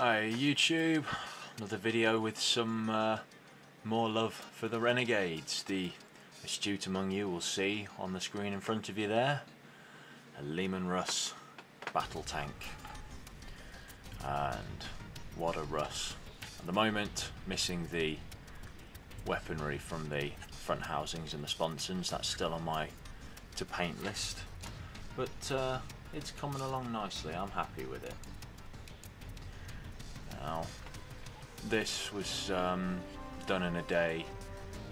Hi YouTube, another video with some more love for the Renegades. The astute among you will see on the screen in front of you there a Leman Russ battle tank, and what a Russ. At the moment missing the weaponry from the front housings and the sponsons. That's still on my to paint list, but it's coming along nicely. I'm happy with it. Now, this was done in a day,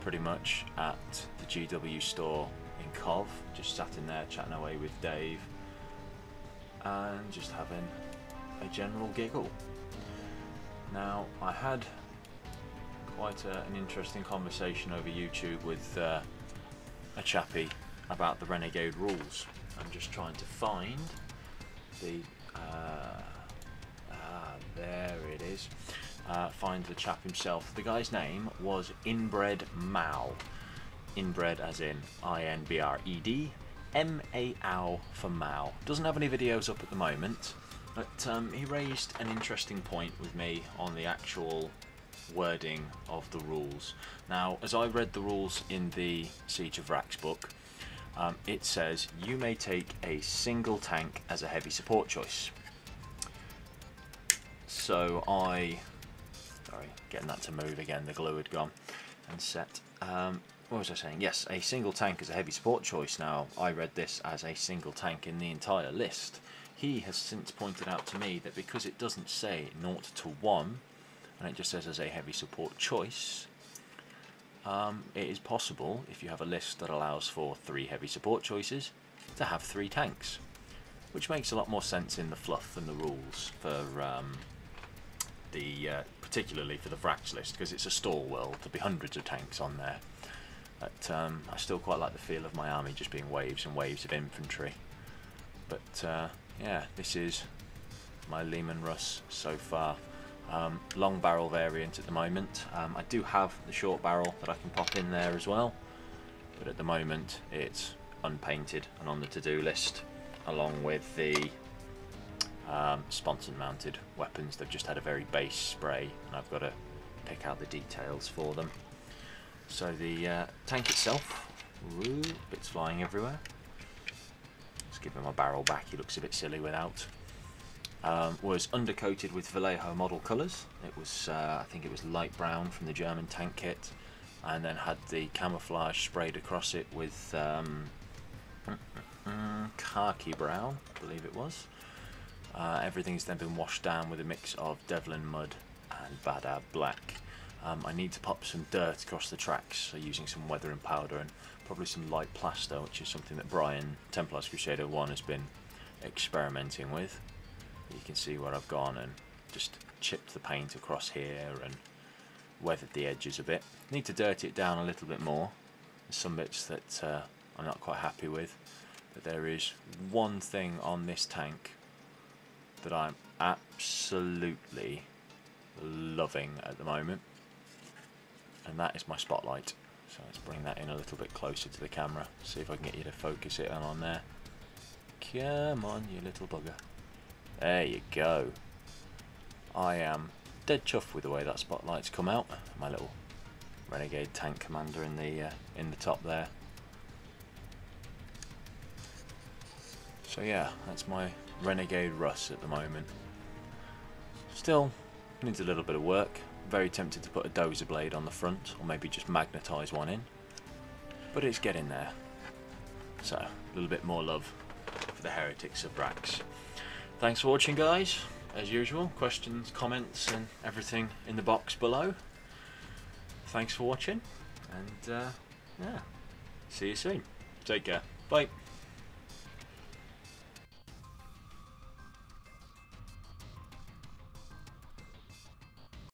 pretty much, at the GW store in Cov. Just sat in there chatting away with Dave and just having a general giggle. Now, I had quite an interesting conversation over YouTube with a chappie about the Renegade rules. I'm just trying to find the there it is. Find the chap himself. The guy's name was Inbred Mao. Inbred as in I-N-B-R-E-D, M-A-O for Mao. Doesn't have any videos up at the moment, but he raised an interesting point with me on the actual wording of the rules. Now, as I read the rules in the Siege of Vraks book, it says you may take a single tank as a heavy support choice. So sorry, getting that to move again, the glue had gone and set. What was I saying? Yes, a single tank is a heavy support choice. Now, I read this as a single tank in the entire list. He has since pointed out to me that because it doesn't say 0 to 1, and it just says as a heavy support choice, it is possible, if you have a list that allows for 3 heavy support choices, to have 3 tanks, which makes a lot more sense in the fluff than the rules for particularly for the vraks list, because it's a store world. There'll be hundreds of tanks on there, but I still quite like the feel of my army just being waves and waves of infantry. But yeah, this is my Leman Russ so far. Long barrel variant at the moment. I do have the short barrel that I can pop in there as well, but at the moment it's unpainted and on the to-do list, along with the sponson mounted weapons. They've just had a very base spray and I've got to pick out the details for them. So the tank itself, woo, bits flying everywhere. Let's give him my barrel back, he looks a bit silly without. Was undercoated with Vallejo model colours. It was I think it was light brown from the German tank kit, and then had the camouflage sprayed across it with khaki brown, I believe it was. Everything's then been washed down with a mix of Devlin mud and Badab black. I need to pop some dirt across the tracks, so using some weathering powder and probably some light plaster, which is something that Brian, Templars Crusader 1, has been experimenting with. You can see where I've gone and just chipped the paint across here and weathered the edges a bit. Need to dirty it down a little bit more. There's some bits that I'm not quite happy with, but there is one thing on this tank that I'm absolutely loving at the moment, and that is my spotlight. So let's bring that in a little bit closer to the camera, see if I can get you to focus it on there. Come on, you little bugger. There you go. I am dead chuffed with the way that spotlight's come out. My little Renegade tank commander in the top there. So yeah, that's my Renegade Russ at the moment. Still needs a little bit of work. Very tempted to put a dozer blade on the front, or maybe just magnetise one in, but it's getting there. So a little bit more love for the heretics of Vraks. Thanks for watching, guys. As usual, questions, comments and everything in the box below. Thanks for watching, and yeah, see you soon. Take care. Bye.